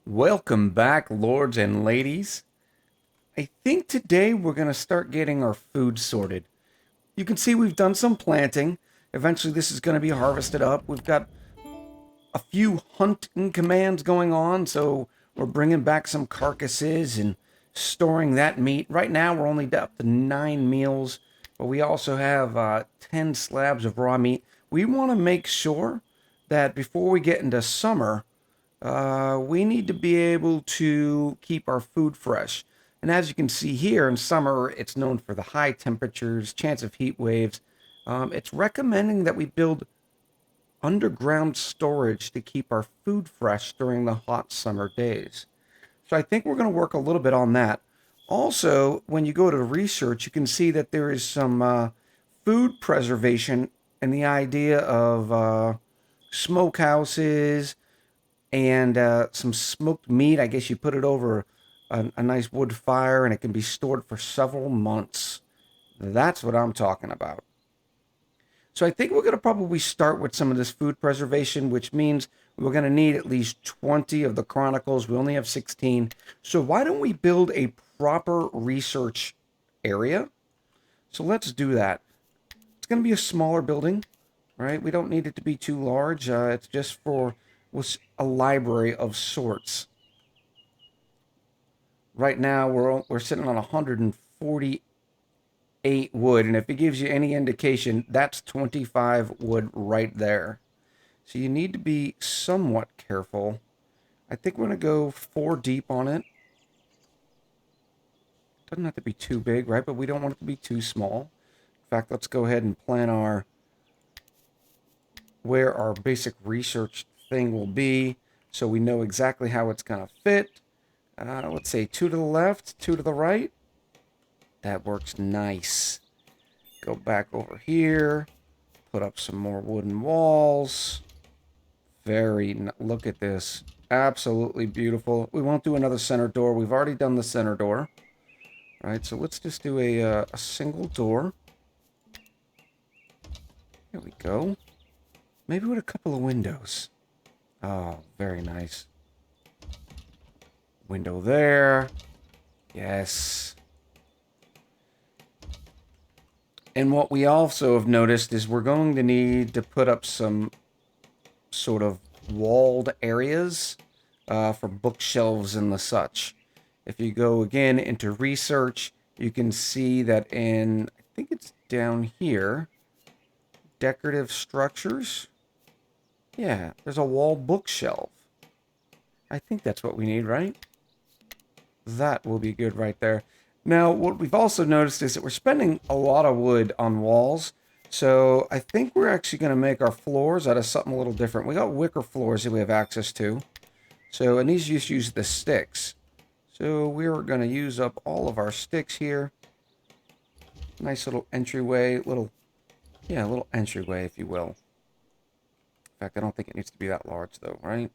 Welcome back, lords and ladies. I think today we're going to start getting our food sorted. You can see we've done some planting. Eventually, this is going to be harvested up. We've got a few hunting commands going on, so we're bringing back some carcasses and storing that meat. Right now, we're only up to 9 meals, but we also have 10 slabs of raw meat. We want to make sure that before we get into summer, we need to be able to keep our food fresh. And as you can see here, in summer, it's known for the high temperatures, chance of heat waves. It's recommending that we build underground storage to keep our food fresh during the hot summer days. So I think we're going to work a little bit on that. Also, when you go to research, you can see that there is some food preservation and the idea of smokehouses and some smoked meat. I guess you put it over a nice wood fire and it can be stored for several months. That's what I'm talking about. So I think we're going to probably start with some of this food preservation, which means we're going to need at least 20 of the chronicles. We only have 16. So why don't we build a proper research area? So let's do that. It's going to be a smaller building, right? We don't need it to be too large. It's just for a library of sorts. Right now we're sitting on 148 wood, and if it gives you any indication, that's 25 wood right there. So you need to be somewhat careful. I think we're going to go 4 deep on it. Doesn't have to be too big, right? But we don't want it to be too small. In fact, let's go ahead and plan where our basic research thing will be, so we know exactly how it's going to fit. Let's say 2 to the left, 2 to the right. That works nice. Go back over here, put up some more wooden walls. Look at this. Absolutely beautiful. We won't do another center door. We've already done the center door. All right, so let's just do a single door. There we go. Maybe with a couple of windows. Oh, very nice. Window there. Yes. And what we also have noticed is we're going to need to put up some sort of walled areas for bookshelves and the such. If you go again into research, you can see that I think it's down here, decorative structures. Yeah, there's a wall bookshelf. I think that's what we need, right? That will be good right there. Now, what we've also noticed is that we're spending a lot of wood on walls. So I think we're actually going to make our floors out of something a little different. We got wicker floors that we have access to. So, and these just use the sticks. So we're going to use up all of our sticks here. Nice little entryway, a little entryway, if you will. In fact, I don't think it needs to be that large, though, right?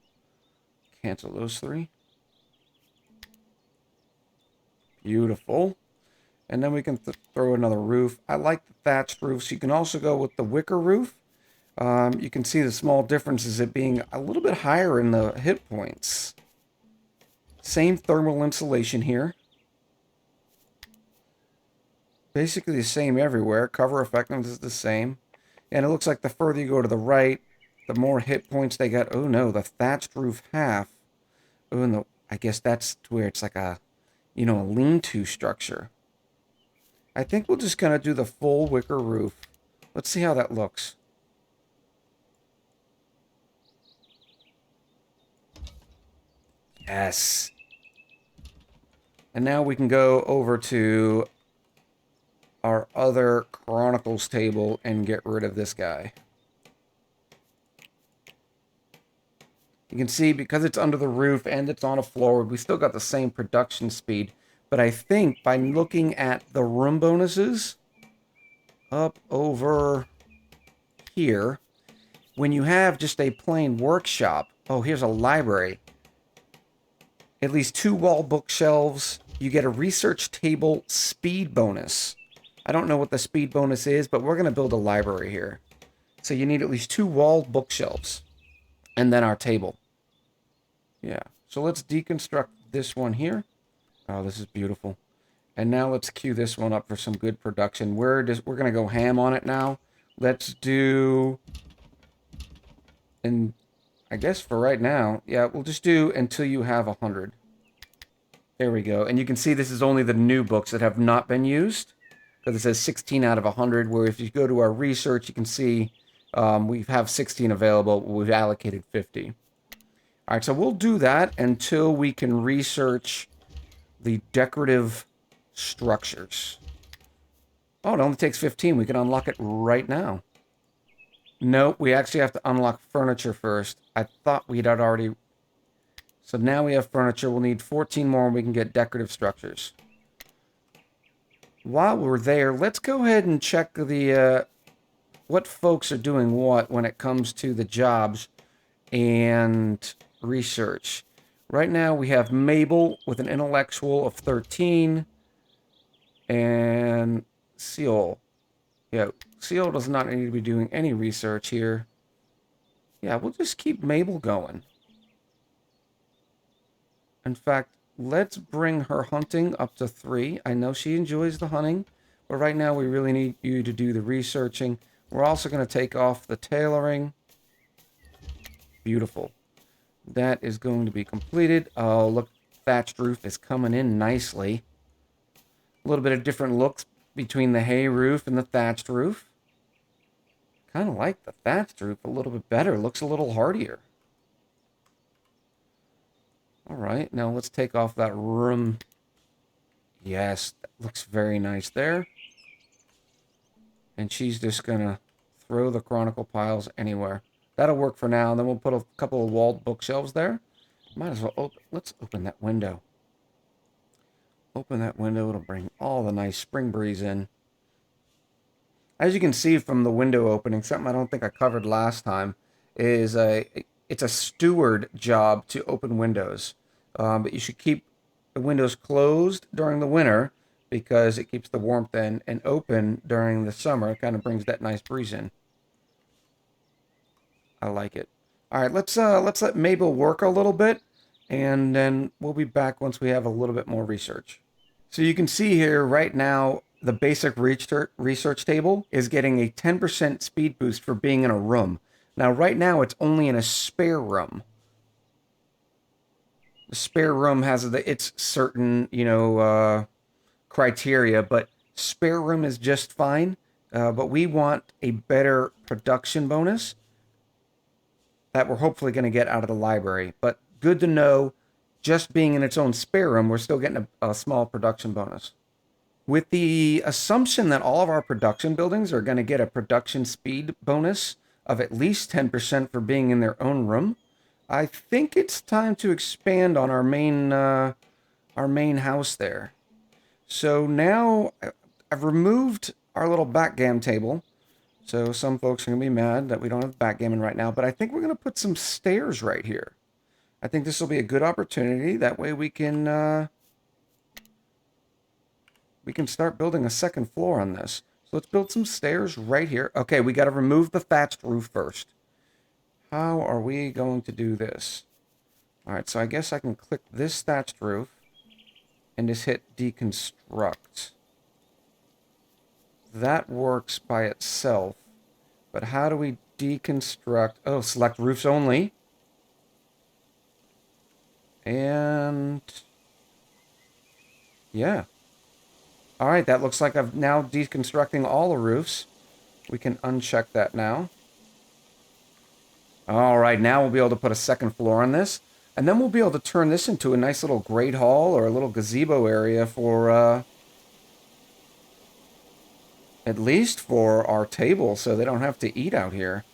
Cancel those 3. Beautiful. And then we can throw another roof. I like the thatched roofs. You can also go with the wicker roof. You can see the small differences, it being a little bit higher in the hit points. Same thermal insulation here. Basically the same everywhere. Cover effectiveness is the same. And it looks like the further you go to the right, the more hit points they got. Oh no, the thatched roof half. Oh, and I guess that's where it's like a lean-to structure. I think we'll just kind of do the full wicker roof. Let's see how that looks. Yes. And now we can go over to our other Chronicles table and get rid of this guy. You can see because it's under the roof and it's on a floor, we still got the same production speed. But I think by looking at the room bonuses up over here, when you have just a plain workshop, oh, here's a library. At least 2 wall bookshelves. You get a research table speed bonus. I don't know what the speed bonus is, but we're going to build a library here. So you need at least 2 wall bookshelves. And then our table. Yeah. So let's deconstruct this one here. Oh, this is beautiful. And now let's queue this one up for some good production. We're gonna go ham on it now. Let's do, and I guess for right now, yeah, we'll just do until you have 100. There we go. And you can see this is only the new books that have not been used, because it says 16 out of 100, where if you go to our research, you can see we have 16 available. We've allocated 50. All right, so we'll do that until we can research the decorative structures. Oh, it only takes 15. We can unlock it right now. Nope, we actually have to unlock furniture first. I thought we'd had already... So now we have furniture. We'll need 14 more and we can get decorative structures. While we're there, let's go ahead and check the what folks are doing what when it comes to the jobs and research. Right now we have Mabel with an intellectual of 13 and Seal. Yeah, Seal does not need to be doing any research here. Yeah, we'll just keep Mabel going. In fact, let's bring her hunting up to 3. I know she enjoys the hunting, but right now we really need you to do the researching. We're also going to take off the tailoring. Beautiful. That is going to be completed. Oh, look, thatched roof is coming in nicely. A little bit of different looks between the hay roof and the thatched roof. Kind of like the thatched roof a little bit better. Looks a little hardier. All right, now let's take off that room. Yes, that looks very nice there. And she's just going to throw the chronicle piles anywhere. That'll work for now. And then we'll put a couple of walled bookshelves there. Might as well open. Let's open that window. Open that window. It'll bring all the nice spring breeze in. As you can see from the window opening, something I don't think I covered last time is it's a steward job to open windows. But you should keep the windows closed during the winter because it keeps the warmth in, and open during the summer. It kind of brings that nice breeze in. I like it. All right, let's let Mabel work a little bit, and then we'll be back once we have a little bit more research. So you can see here right now, the basic research table is getting a 10% speed boost for being in a room. Now, right now, it's only in a spare room. The spare room has its certain, criteria, but spare room is just fine. But we want a better production bonus that we're hopefully going to get out of the library. But good to know, just being in its own spare room, we're still getting a small production bonus. With the assumption that all of our production buildings are going to get a production speed bonus of at least 10% for being in their own room, I think it's time to expand on our main house there. So now I've removed our little backgammon table. So some folks are going to be mad that we don't have backgammon right now, but I think we're going to put some stairs right here. I think this will be a good opportunity. That way we can start building a second floor on this. So let's build some stairs right here. Okay, we got to remove the thatched roof first. How are we going to do this? All right, so I guess I can click this thatched roof and just hit deconstruct. That works by itself. But how do we deconstruct? Oh, select roofs only. And yeah. All right, that looks like I'm now deconstructing all the roofs. We can uncheck that now. All right, now we'll be able to put a second floor on this. And then we'll be able to turn this into a nice little great hall or a little gazebo area for, at least for our table, so they don't have to eat out here.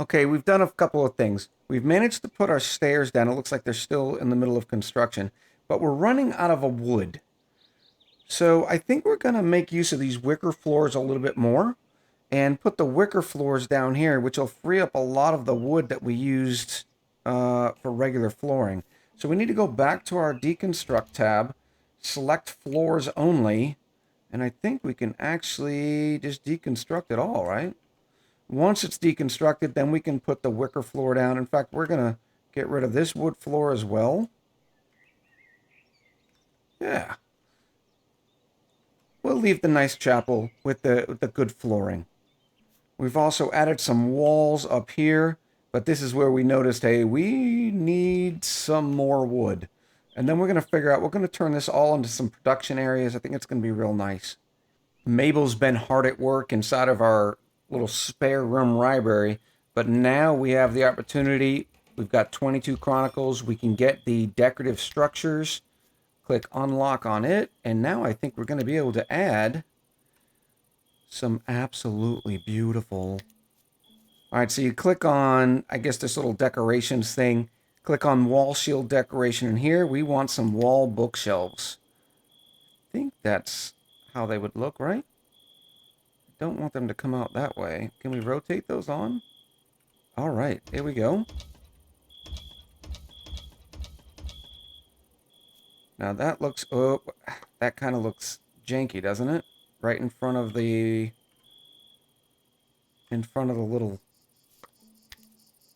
Okay, we've done a couple of things. We've managed to put our stairs down. It looks like they're still in the middle of construction, but we're running out of a wood. So I think we're going to make use of these wicker floors a little bit more and put the wicker floors down here, which will free up a lot of the wood that we used for regular flooring. So we need to go back to our deconstruct tab, select floors only, and I think we can actually just deconstruct it all, right? Once it's deconstructed, then we can put the wicker floor down. In fact, we're going to Get rid of this wood floor as well. Yeah. We'll leave the nice chapel with the good flooring. We've also added some walls up here, but this is where we noticed, hey, we need some more wood. And then we're going to figure out, we're going to turn this all into some production areas. I think it's going to be real nice. Mabel's been hard at work inside of our little spare room library, but now we have the opportunity. We've got 22 Chronicles. We can get the decorative structures. Click unlock on it, and now I think we're going to be able to add some absolutely beautiful. All right, so you click on, I guess, this little decorations thing. Click on wall shield decoration, and here we want some wall bookshelves. I think that's how they would look, right? Don't want them to come out that way. Can we rotate those on? All right, here we go. Now that looks, oh, that kind of looks janky, doesn't it? Right in front of the little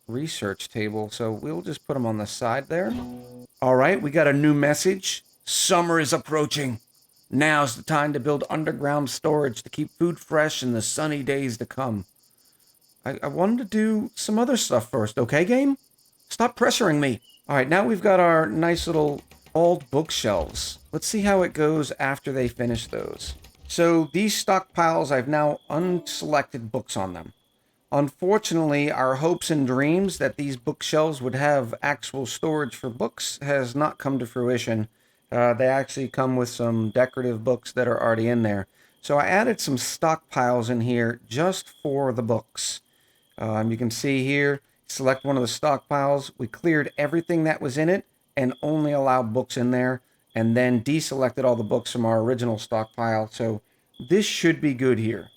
research table. So we'll just put them on the side there. All right, we got a new message. Summer is approaching. Now's the time to build underground storage to keep food fresh in the sunny days to come. I wanted to do some other stuff first, okay, game? Stop pressuring me. All right, now we've got our nice little old bookshelves. Let's see how it goes after they finish those. So these stockpiles, I've now unselected books on them. Unfortunately, our hopes and dreams that these bookshelves would have actual storage for books has not come to fruition. They actually come with some decorative books that are already in there. So I added some stockpiles in here just for the books. You can see here, select one of the stockpiles. We cleared everything that was in it and only allowed books in there, and then deselected all the books from our original stockpile. So this should be good here.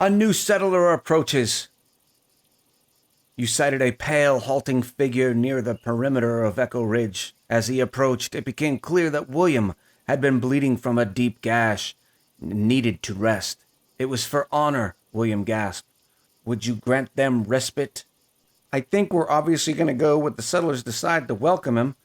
A new settler approaches. You sighted a pale, halting figure near the perimeter of Echo Ridge. As he approached, it became clear that William had been bleeding from a deep gash and needed to rest. It was for honor, William gasped. Would you grant them respite? I think we're obviously going to go with the settlers decide to welcome him.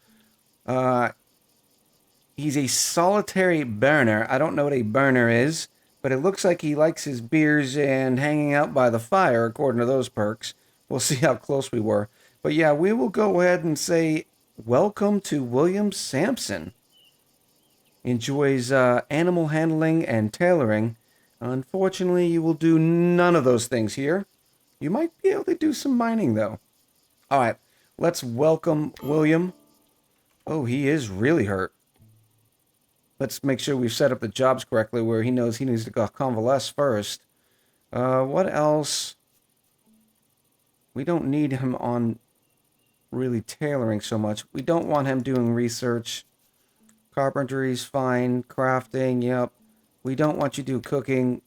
He's a solitary burner. I don't know what a burner is, but it looks like he likes his beers and hanging out by the fire, according to those perks. We'll see how close we were. But yeah, we will go ahead and say, welcome to William Sampson. Enjoys animal handling and tailoring. Unfortunately, you will do none of those things here. You might be able to do some mining, though. All right, let's welcome William. Oh, he is really hurt. Let's make sure we've set up the jobs correctly where he knows he needs to go convalesce first. What else? We don't need him on really tailoring so much. We don't want him doing research. Carpentry's fine. Crafting, yep. We don't want you to do cooking.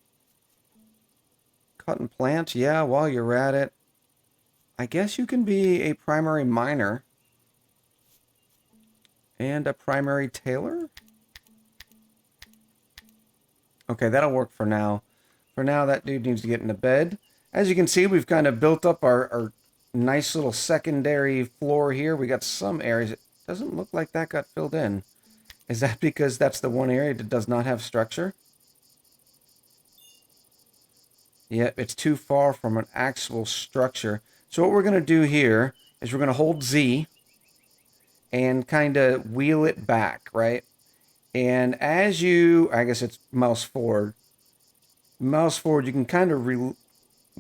Cutting plants, yeah, while you're at it. I guess you can be a primary miner. And a primary tailor? Okay, that'll work for now. For now, that dude needs to get into bed. As you can see, we've kind of built up our nice little secondary floor here. We got some areas. It doesn't look like that got filled in. Is that because that's the one area that does not have structure? Yep, it's too far from an actual structure. So what we're going to do here is we're going to hold Z and kind of wheel it back, right? And as you, I guess it's mouse forward, you can kind of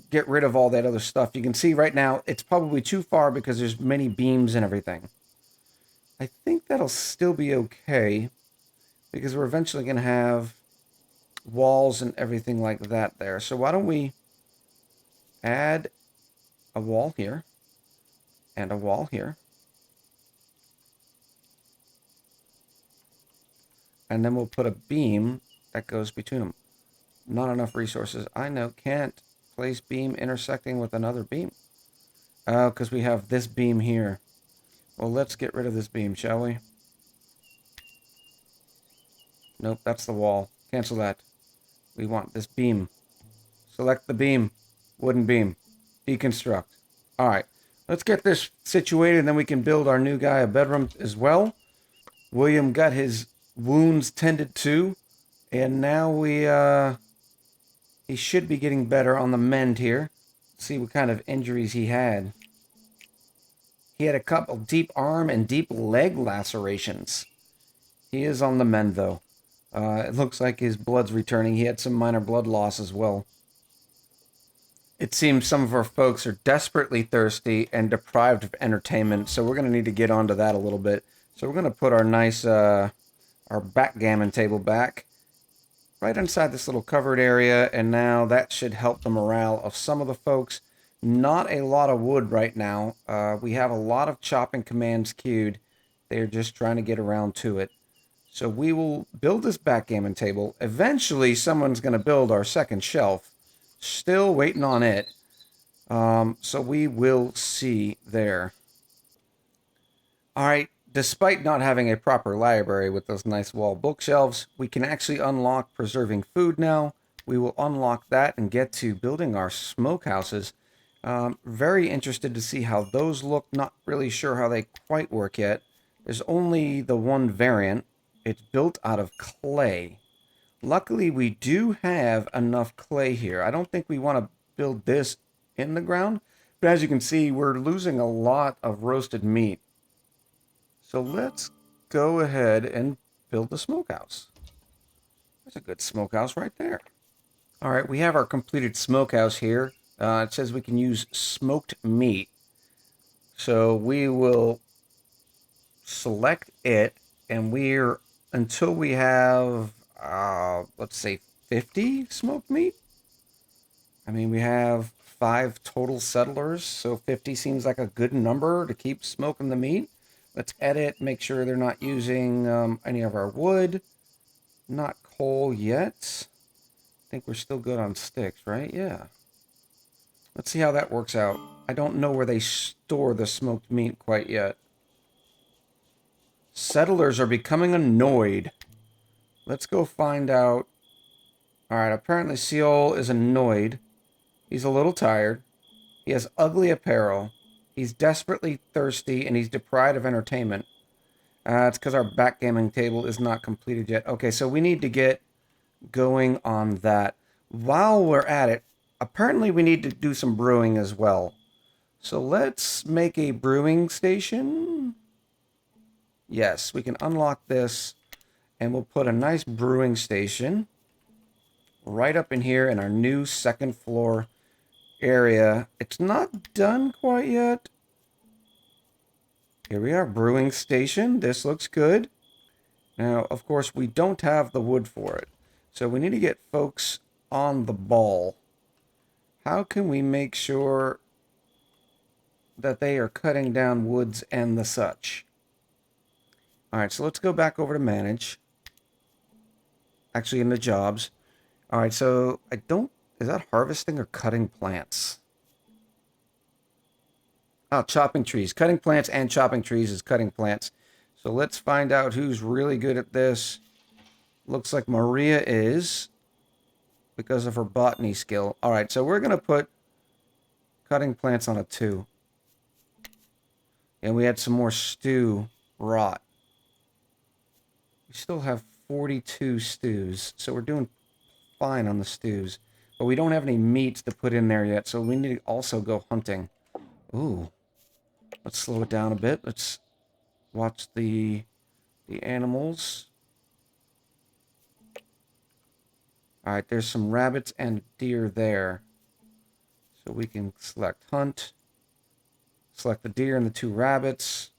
get rid of all that other stuff. You can see right now it's probably too far because there's many beams and everything. I think that'll still be okay because we're eventually going to have walls and everything like that there. So why don't we add a wall here and a wall here. And then we'll put a beam that goes between them. Not enough resources. I know, can't place beam intersecting with another beam. Oh, because we have this beam here. Well, let's get rid of this beam, shall we? Nope, that's the wall. Cancel that. We want this beam. Select the beam. Wooden beam. Deconstruct. Alright. Let's get this situated, and then we can build our new guy a bedroom as well. William got his wounds tended to, and now he should be getting better on the mend here. Let's see what kind of injuries he had. He had a couple deep arm and deep leg lacerations. He is on the mend, though. It looks like his blood's returning. He had some minor blood loss as well. It seems some of our folks are desperately thirsty and deprived of entertainment, so we're going to need to get onto that a little bit. So we're going to put our nice, our backgammon table back right inside this little covered area, and now that should help the morale of some of the folks. Not a lot of wood right now. We have a lot of chopping commands queued. They're just trying to get around to it. So we will build this backgammon table. Eventually, someone's going to build our second shelf. Still waiting on it. So we will see there. All right. Despite not having a proper library with those nice wall bookshelves, we can actually unlock preserving food now. We will unlock that and get to building our smokehouses. Very interested to see how those look. Not really sure how they quite work yet. There's only the one variant. It's built out of clay. Luckily, we do have enough clay here. I don't think we want to build this in the ground. But as you can see, we're losing a lot of roasted meat. So let's go ahead and build the smokehouse. There's a good smokehouse right there. All right, we have our completed smokehouse here. It says we can use smoked meat. So we will select it, and until we have, let's say 50 smoked meat. I mean, we have 5 total settlers, so 50 seems like a good number to keep smoking the meat. Let's edit, make sure they're not using any of our wood. Not coal yet. I think we're still good on sticks, right? Yeah. Let's see how that works out. I don't know where they store the smoked meat quite yet. Settlers are becoming annoyed. Let's go find out. Alright, apparently Seol is annoyed. He's a little tired. He has ugly apparel. He's desperately thirsty, and he's deprived of entertainment. It's because our backgammon table is not completed yet. Okay, so we need to get going on that. While we're at it, apparently we need to do some brewing as well. So let's make a brewing station. Yes, we can unlock this, and we'll put a nice brewing station right up in here in our new second floor area. It's not done quite yet. Here we are, brewing station. This looks good. Now, of course, we don't have the wood for it. So we need to get folks on the ball. How can we make sure that they are cutting down woods and the such? All right, so let's go back over to manage. Actually, in the jobs. All right, so is that harvesting or cutting plants? Oh, chopping trees. Cutting plants and chopping trees is cutting plants. So let's find out who's really good at this. Looks like Maria is, because of her botany skill. All right, so we're going to put cutting plants on a 2. And we had some more stew rot. We still have 42 stews, so we're doing fine on the stews. But we don't have any meats to put in there yet, so we need to also go hunting. Ooh. Let's slow it down a bit. Let's watch the animals. All right, there's some rabbits and deer there. So we can select hunt. Select the deer and the 2 rabbits.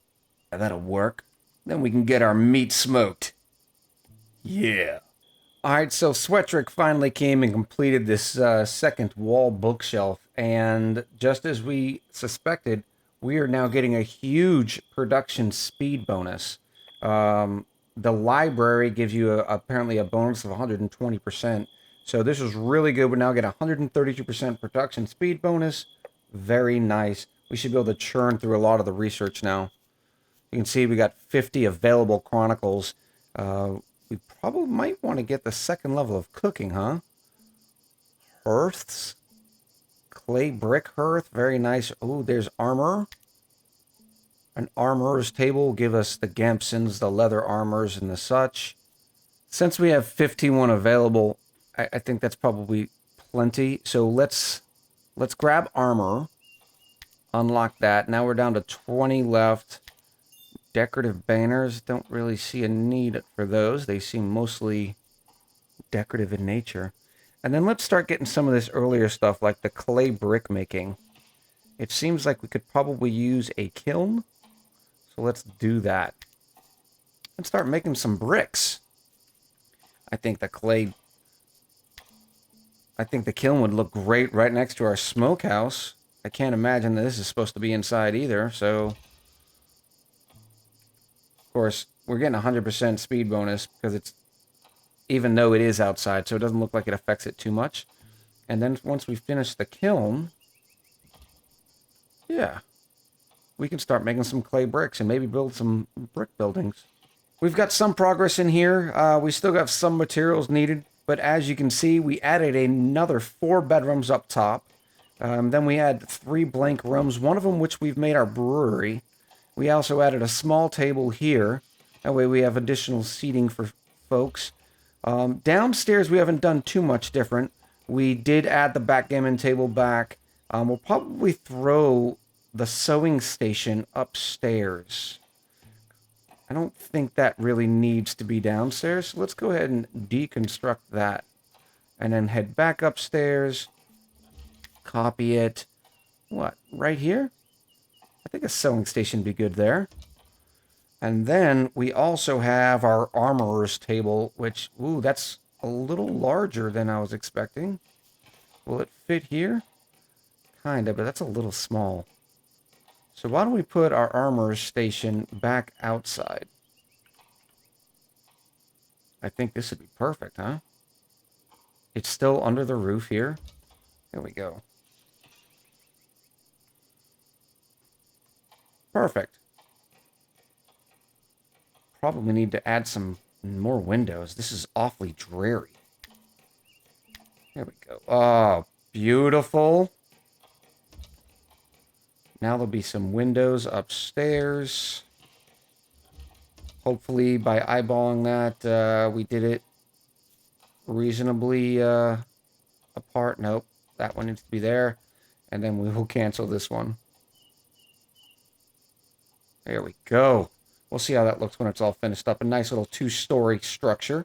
Yeah, that'll work. Then we can get our meat smoked. Yeah. Alright, so Swetrick finally came and completed this second wall bookshelf, and just as we suspected, we are now getting a huge production speed bonus. The library gives you apparently a bonus of 120%, so this is really good. We now get a 132% production speed bonus. Very nice. We should be able to churn through a lot of the research now. You can see we got 50 available chronicles. We probably might want to get the second level of cooking, huh? Hearths. Clay brick hearth. Very nice. Oh, there's armor. An armorer's table will give us the Gamsons, the leather armors, and the such. Since we have 51 available, I think that's probably plenty. So let's grab armor, unlock that. Now we're down to 20 left. Decorative banners, don't really see a need for those. They seem mostly decorative in nature. And then let's start getting some of this earlier stuff like the clay brick making. It seems like we could probably use a kiln. So let's do that. And start making some bricks. I think the kiln would look great right next to our smokehouse. I can't imagine that this is supposed to be inside either, so... Of course, we're getting 100% speed bonus because it's... Even though it is outside, so it doesn't look like it affects it too much. And then once we finish the kiln... Yeah. We can start making some clay bricks and maybe build some brick buildings. We've got some progress in here. We still got some materials needed. But as you can see, we added another 4 bedrooms up top. Then we had 3 blank rooms, one of them which we've made our brewery. We also added a small table here. That way we have additional seating for folks. Downstairs we haven't done too much different. We did add the backgammon table back. We'll probably throw the sewing station upstairs. I don't think that really needs to be downstairs. So let's go ahead and deconstruct that. And then head back upstairs. Copy it. What? Right here? I think a sewing station would be good there. And then we also have our armorer's table, which, ooh, that's a little larger than I was expecting. Will it fit here? Kinda, but that's a little small. So why don't we put our armorer's station back outside? I think this would be perfect, huh? It's still under the roof here. There we go. Perfect. Probably need to add some more windows. This is awfully dreary. There we go. Oh, beautiful. Now there'll be some windows upstairs. Hopefully, by eyeballing that, we did it reasonably apart. Nope, that one needs to be there. And then we will cancel this one. There we go. We'll see how that looks when it's all finished up. A nice little 2-story structure.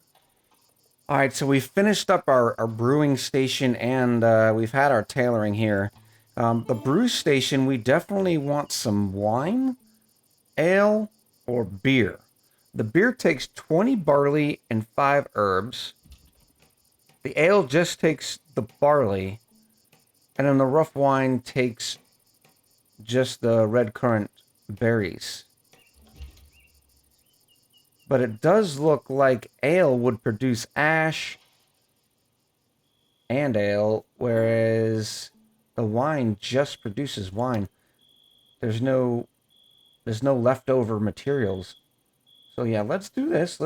All right, so we've finished up our brewing station, and we've had our tailoring here. The brew station, we definitely want some wine, ale, or beer. The beer takes 20 barley and 5 herbs. The ale just takes the barley, and then the rough wine takes just the red currant berries. But it does look like ale would produce ash and ale, whereas the wine just produces wine. There's no leftover materials. So yeah, let's do this.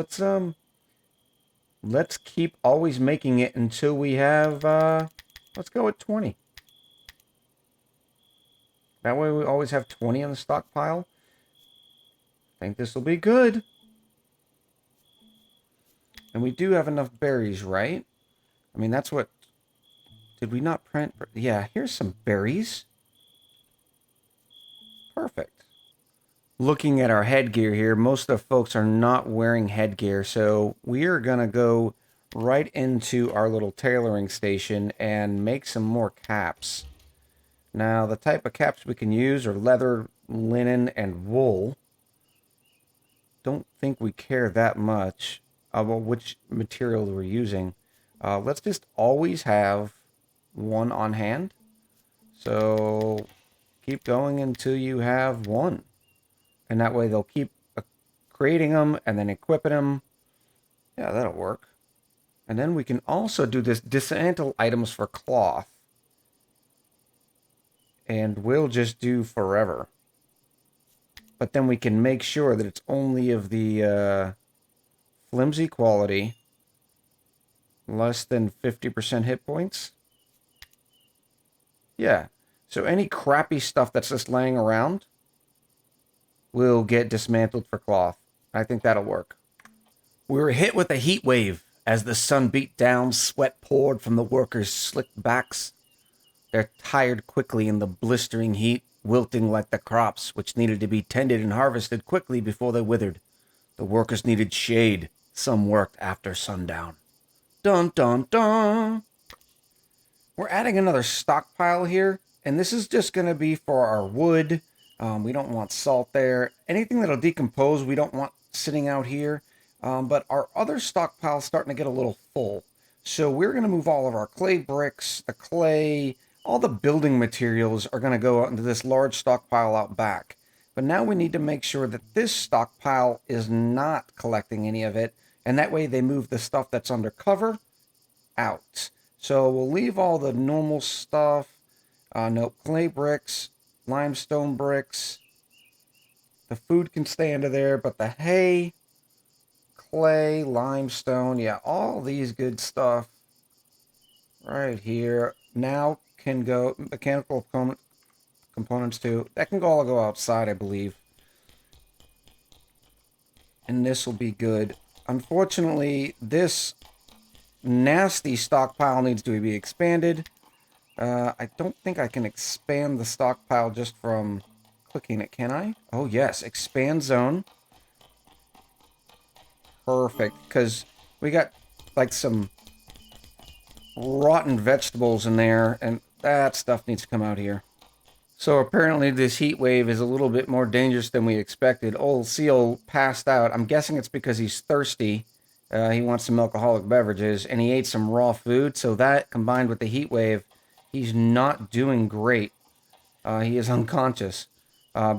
Let's keep always making it until we have let's go with 20. That way we always have 20 on the stockpile. I think this will be good. And we do have enough berries, right? I mean, that's what... Did we not print? Yeah, here's some berries. Perfect. Looking at our headgear here, most of the folks are not wearing headgear, so we are going to go right into our little tailoring station and make some more caps. Now, the type of caps we can use are leather, linen, and wool. Don't think we care that much about which material we're using. Let's just always have one on hand. So keep going until you have one. And that way they'll keep creating them and then equipping them. Yeah, that'll work. And then we can also do this dismantle items for cloth. And we'll just do forever. But then we can make sure that it's only of the flimsy quality. Less than 50% hit points. Yeah. So any crappy stuff that's just laying around, will get dismantled for cloth. I think that'll work. We were hit with a heat wave. As the sun beat down, sweat poured from the workers' slicked backs. They're tired quickly in the blistering heat, wilting like the crops, which needed to be tended and harvested quickly before they withered. The workers needed shade. Some worked after sundown. Dun dun dun! We're adding another stockpile here, and this is just going to be for our wood. We don't want salt there. Anything that'll decompose, we don't want sitting out here. But our other stockpile's starting to get a little full. So we're going to move all of our clay bricks, the clay, all the building materials are going to go out into this large stockpile out back. But now we need to make sure that this stockpile is not collecting any of it, and that way they move the stuff that's under cover out. So we'll leave all the normal stuff. No clay bricks, limestone bricks. The food can stay under there, but the hay, clay, limestone, yeah, all these good stuff right here now can go. Mechanical components too. That can all go outside, I believe. And this will be good. Unfortunately, this nasty stockpile needs to be expanded. I don't think I can expand the stockpile just from clicking it, can I? Oh, yes. Expand zone. Perfect. Because we got, like, some rotten vegetables in there, and that stuff needs to come out here. So apparently this heat wave is a little bit more dangerous than we expected. Old Seal passed out. I'm guessing it's because he's thirsty. He wants some alcoholic beverages, and he ate some raw food. So that, combined with the heat wave, he's not doing great. He is unconscious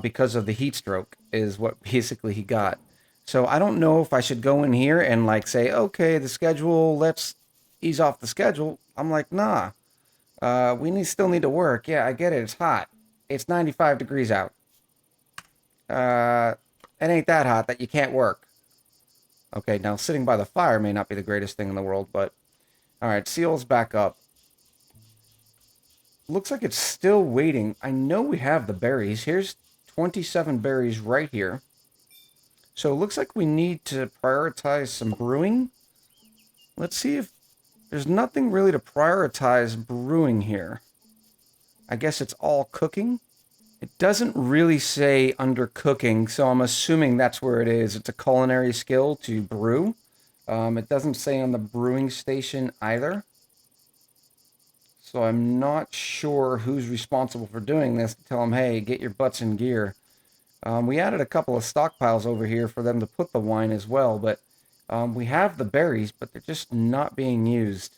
because of the heat stroke, is what basically he got. So I don't know if I should go in here and like say, okay, the schedule, let's ease off the schedule. I'm like, nah, we still need to work. Yeah, I get it. It's hot. It's 95 degrees out. It ain't that hot that you can't work. Okay, now sitting by the fire may not be the greatest thing in the world, but all right, Seal's back up. Looks like it's still waiting. I know we have the berries. Here's 27 berries right here. So it looks like we need to prioritize some brewing. Let's see if there's nothing really to prioritize brewing here. I guess it's all cooking. It doesn't really say under cooking, so I'm assuming that's where it is. It's a culinary skill to brew. It doesn't say on the brewing station either. So I'm not sure who's responsible for doing this to tell them, hey, get your butts in gear. We added a couple of stockpiles over here for them to put the wine as well, but we have the berries, but they're just not being used.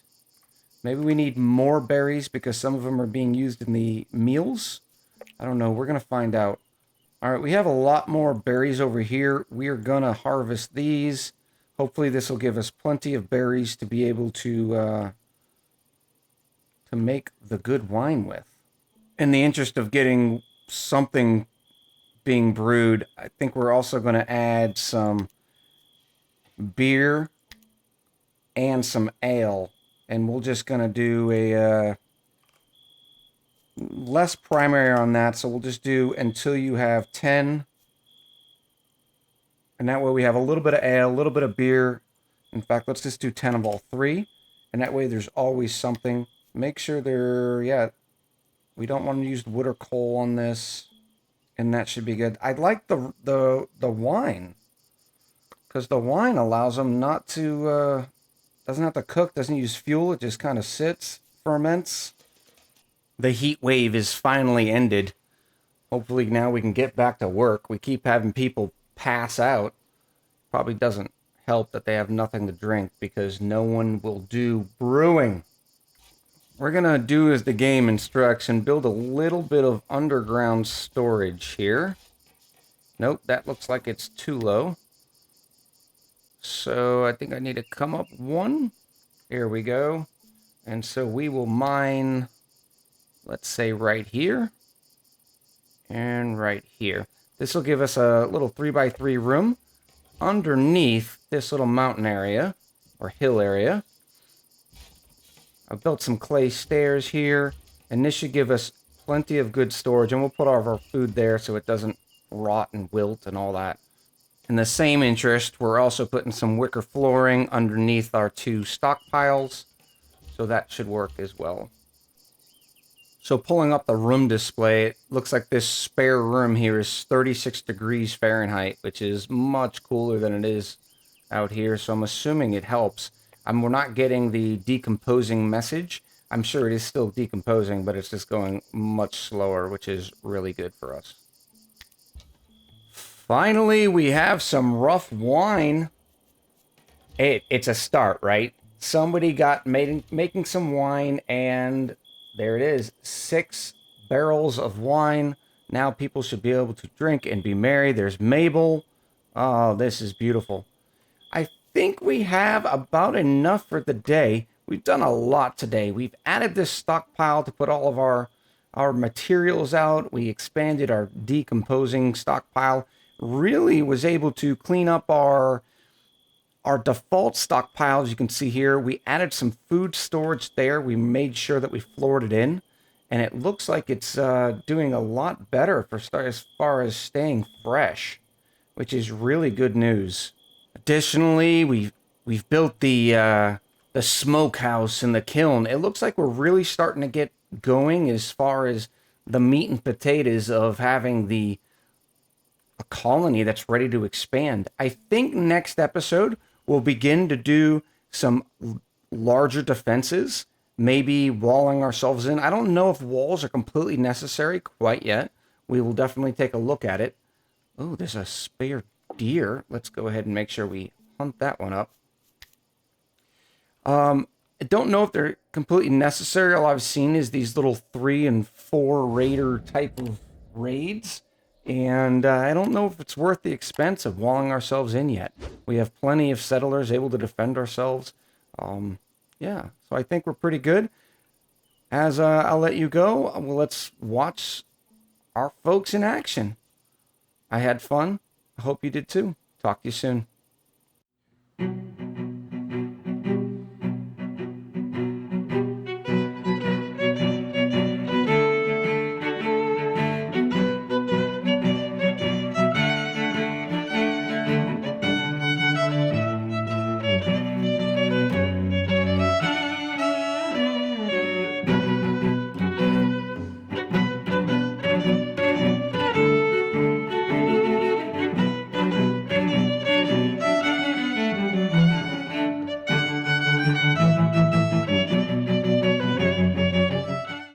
Maybe we need more berries because some of them are being used in the meals. I don't know. We're going to find out. All right, we have a lot more berries over here. We are going to harvest these. Hopefully this will give us plenty of berries to be able to make the good wine with. In the interest of getting something being brewed, I think we're also going to add some beer and some ale. And we're just going to do a less primary on that. So we'll just do until you have 10. And that way we have a little bit of ale, a little bit of beer. In fact, let's just do 10 of all three. And that way there's always something. Make sure we don't want to use wood or coal on this. And that should be good. I like the wine. Because the wine allows them not to, doesn't have to cook, doesn't use fuel. It just kind of sits, ferments. The heat wave is finally ended. Hopefully now we can get back to work. We keep having people pass out. Probably doesn't help that they have nothing to drink because no one will do brewing. We're going to do as the game instructs and build a little bit of underground storage here. Nope, that looks like it's too low. So I think I need to come up one. Here we go. And so we will mine, let's say right here. And right here. This will give us a little 3x3 room underneath this little mountain area, or hill area. I've built some clay stairs here, and this should give us plenty of good storage, and we'll put all of our food there so it doesn't rot and wilt and all that. In the same interest, we're also putting some wicker flooring underneath our 2 stockpiles, so that should work as well. So pulling up the room display, it looks like this spare room here is 36 degrees Fahrenheit, which is much cooler than it is out here, so I'm assuming it helps. We're not getting the decomposing message. I'm sure it is still decomposing, but it's just going much slower, which is really good for us. Finally, we have some rough wine. It's a start, right? Somebody got making some wine, and there it is, 6 barrels of wine. Now people should be able to drink and be merry. There's Mabel. Oh, this is beautiful. I think we have about enough for the day. We've done a lot today. We've added this stockpile to put all of our materials out. We expanded our decomposing stockpile. Really was able to clean up our default stockpiles. You can see here, we added some food storage there. We made sure that we floored it in, and it looks like it's doing a lot better as far as staying fresh, which is really good news. Additionally, we've built the smokehouse and the kiln. It looks like we're really starting to get going as far as the meat and potatoes of having a colony that's ready to expand. I think next episode we'll begin to do some larger defenses, maybe walling ourselves in. I don't know if walls are completely necessary quite yet. We will definitely take a look at it. Oh, there's a spare deer. Let's go ahead and make sure we hunt that one up. I don't know if they're completely necessary. All I've seen is these little 3 and 4 raider type of raids. And I don't know if it's worth the expense of walling ourselves in yet. We have plenty of settlers able to defend ourselves. Yeah, so I think we're pretty good. As I'll let you go, well, let's watch our folks in action. I had fun. I hope you did too. Talk to you soon.